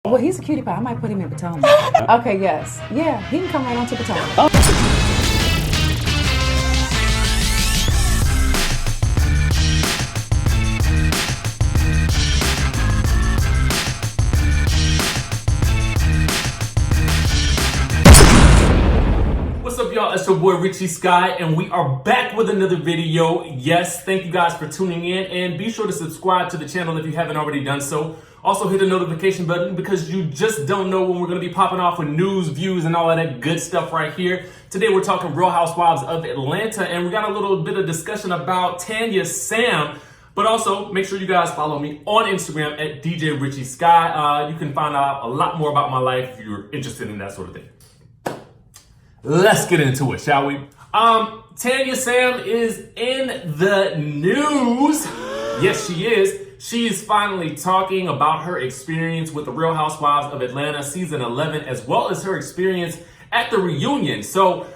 Well, he's a cutie pie. I might put him in Potomac. Okay, yes. Yeah, he can come right on to Potomac. What's up, y'all? It's your boy Richie Sky, and we are back with another video. Yes, thank you guys for tuning in, and be sure to subscribe to the channel if you haven't already done so. Also hit the notification button because you just don't know when we're going to be popping off with news, views, and all of that good stuff right here. Today we're talking Real Housewives of Atlanta, and we got a little bit of discussion about Tanya Sam. But also, make sure you guys follow me on Instagram at DJ Richie Sky. You can find out a lot more about my life if you're interested in that sort of thing. Let's get into it, shall we? Tanya Sam is in the news. Yes, she is. She's finally talking about her experience with the Real Housewives of Atlanta season 11, as well as her experience at the reunion. So,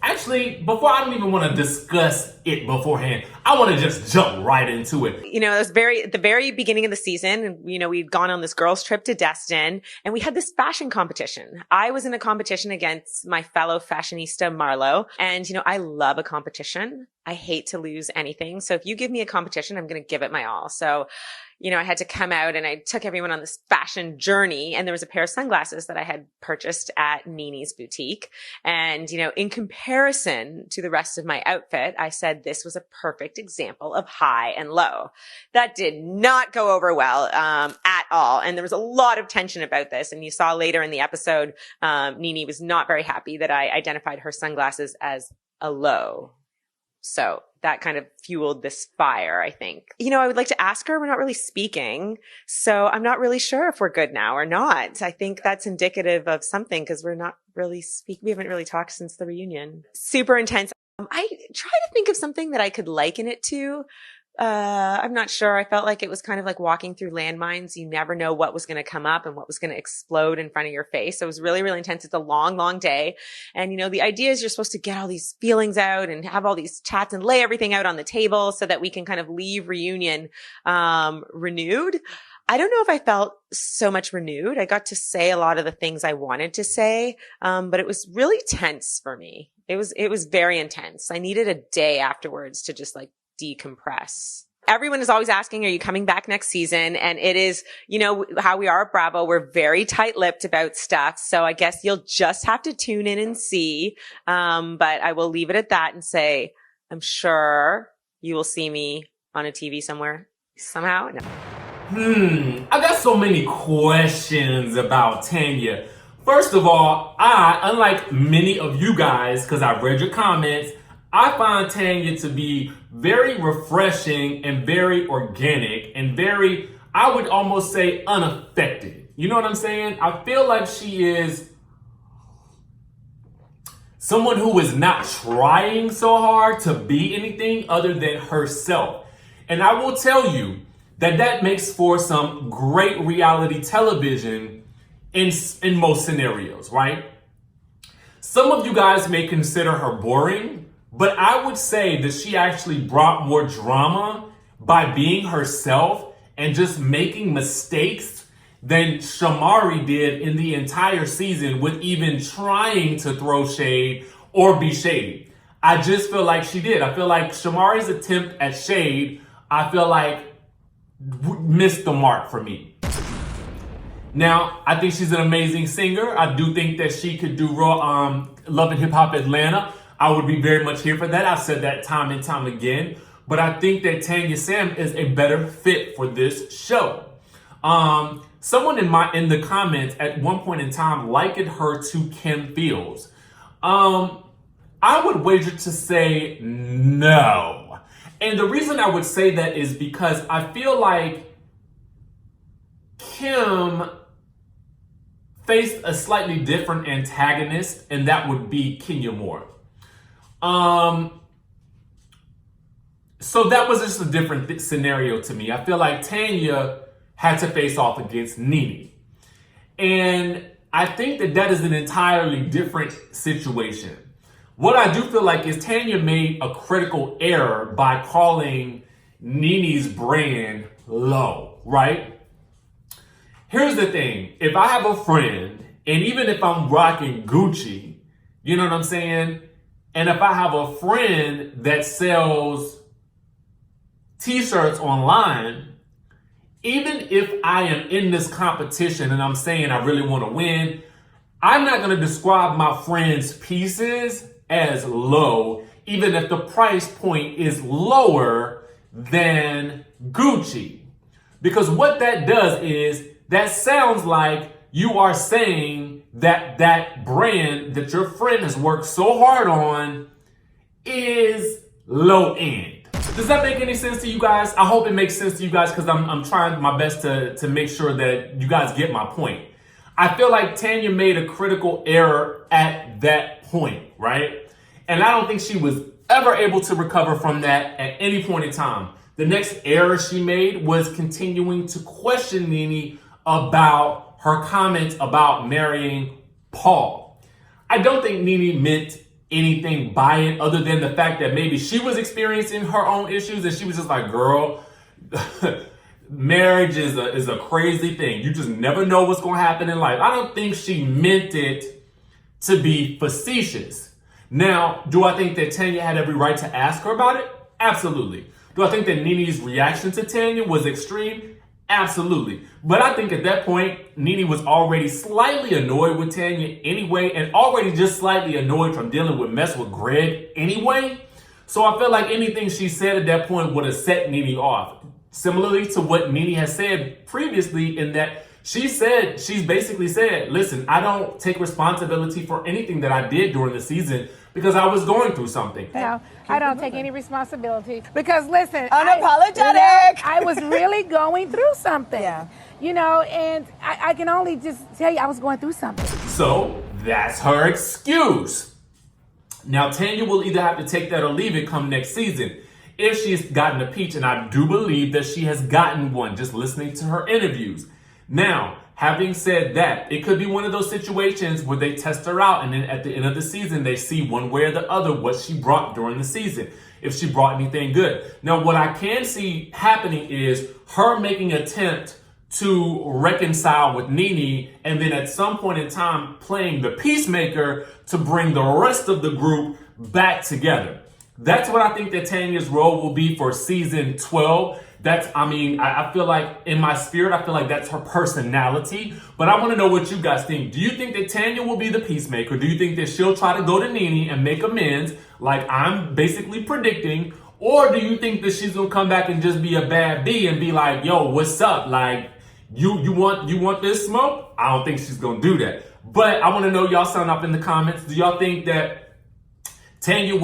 actually, before I don't even want to discuss it beforehand, I want to just jump right into it. You know, it was at the very beginning of the season, you know, we'd gone on this girls' trip to Destin, and we had this fashion competition. I was in a competition against my fellow fashionista, Marlo. And, you know, I love a competition. I hate to lose anything. So if you give me a competition, I'm going to give it my all. So, you know, I had to come out and I took everyone on this fashion journey, and there was a pair of sunglasses that I had purchased at Nene's boutique. And, you know, in comparison to the rest of my outfit, I said this was a perfect example of high and low. That did not go over well, at all. And there was a lot of tension about this. And you saw later in the episode, Nene was not very happy that I identified her sunglasses as a low. So that kind of fueled this fire, I think. You know, I would like to ask her. We're not really speaking. So I'm not really sure if we're good now or not. I think that's indicative of something because we're not really we haven't really talked since the reunion. Super intense. I try to think of something that I could liken it to. I'm not sure. I felt like it was kind of like walking through landmines. You never know what was going to come up and what was going to explode in front of your face. So it was really, really intense. It's a long, long day. And, you know, the idea is you're supposed to get all these feelings out and have all these chats and lay everything out on the table so that we can kind of leave reunion, renewed. I don't know if I felt so much renewed. I got to say a lot of the things I wanted to say. But it was really tense for me. It was very intense. I needed a day afterwards to just like decompress. Everyone is always asking, are you coming back next season? And it is, you know, how we are at Bravo. We're very tight-lipped about stuff. So I guess you'll just have to tune in and see. But I will leave it at that and say, I'm sure you will see me on a TV somewhere, somehow. No. I got so many questions about Tanya. First of all, unlike many of you guys, because I've read your comments, I find Tanya to be very refreshing and very organic and very, I would almost say, unaffected. You know what I'm saying? I feel like she is someone who is not trying so hard to be anything other than herself. And I will tell you that makes for some great reality television in most scenarios, right? Some of you guys may consider her boring, but I would say that she actually brought more drama by being herself and just making mistakes than Shamari did in the entire season with even trying to throw shade or be shady. I just feel like she did. I feel like Shamari's attempt at shade, I feel like missed the mark for me. Now, I think she's an amazing singer. I do think that she could do Raw, Love and Hip Hop Atlanta. I would be very much here for that. I've said that time and time again. But I think that Tanya Sam is a better fit for this show. Someone in the comments at one point in time likened her to Kim Fields. I would wager to say no. And the reason I would say that is because I feel like Kim faced a slightly different antagonist, and that would be Kenya Moore. So that was just a different scenario to me. I feel like Tanya had to face off against Nene. And I think that is an entirely different situation. What I do feel like is Tanya made a critical error by calling Nene's brand low, right? here's the thing. If I have a friend, and even if I'm rocking Gucci, you know what I'm saying? And if I have a friend that sells t-shirts online, even if I am in this competition and I'm saying I really want to win, I'm not going to describe my friend's pieces as low, even if the price point is lower than Gucci. Because what that does is, that sounds like you are saying that that brand that your friend has worked so hard on is low end. Does that make any sense to you guys? I hope it makes sense to you guys, because I'm trying my best to make sure that you guys get my point. I feel like Tanya made a critical error at that point, right? And I don't think she was ever able to recover from that at any point in time. The next error she made was continuing to question Nene about her comments about marrying Paul. I don't think Nene meant anything by it other than the fact that maybe she was experiencing her own issues and she was just like, girl, marriage is a crazy thing. You just never know what's going to happen in life. I don't think she meant it to be facetious. Now, do I think that Tanya had every right to ask her about it? Absolutely. Do I think that Nene's reaction to Tanya was extreme? Absolutely. But I think at that point, Nene was already slightly annoyed with Tanya anyway, and already just slightly annoyed from dealing with mess with Greg anyway. So I feel like anything she said at that point would have set Nene off. Similarly to what Nene has said previously, in that she's basically said, listen, I don't take responsibility for anything that I did during the season because I was going through something. No, I don't take any responsibility because, listen, unapologetic. I was really going through something. Yeah. You know, and I can only just tell you I was going through something. So that's her excuse. Now, Tanya will either have to take that or leave it come next season if she's gotten a peach, and I do believe that she has gotten one just listening to her interviews. Now, having said that, it could be one of those situations where they test her out and then at the end of the season, they see one way or the other what she brought during the season, if she brought anything good. Now, what I can see happening is her making an attempt to reconcile with Nene, and then at some point in time playing the peacemaker to bring the rest of the group back together. That's what I think that Tanya's role will be for season 12. I feel like in my spirit, I feel like that's her personality. But I want to know what you guys think. Do you think that Tanya will be the peacemaker? Do you think that she'll try to go to Nene and make amends, like I'm basically predicting? Or do you think that she's going to come back and just be a bad bee and be like, yo, what's up? Like, you want this smoke? I don't think she's going to do that. But I want to know, y'all sound up in the comments. Do y'all think that Tanya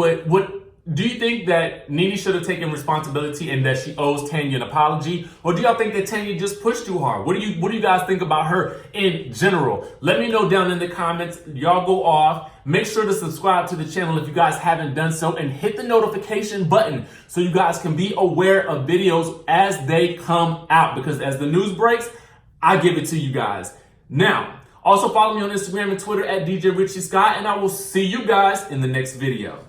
do you think that Nene should have taken responsibility and that she owes Tanya an apology? Or do y'all think that Tanya just pushed too hard? What do you guys think about her in general? Let me know down in the comments. Y'all go off. Make sure to subscribe to the channel if you guys haven't done so, and hit the notification button so you guys can be aware of videos as they come out, because as the news breaks, I give it to you guys. Now, also follow me on Instagram and Twitter at DJ Richie Scott, and I will see you guys in the next video.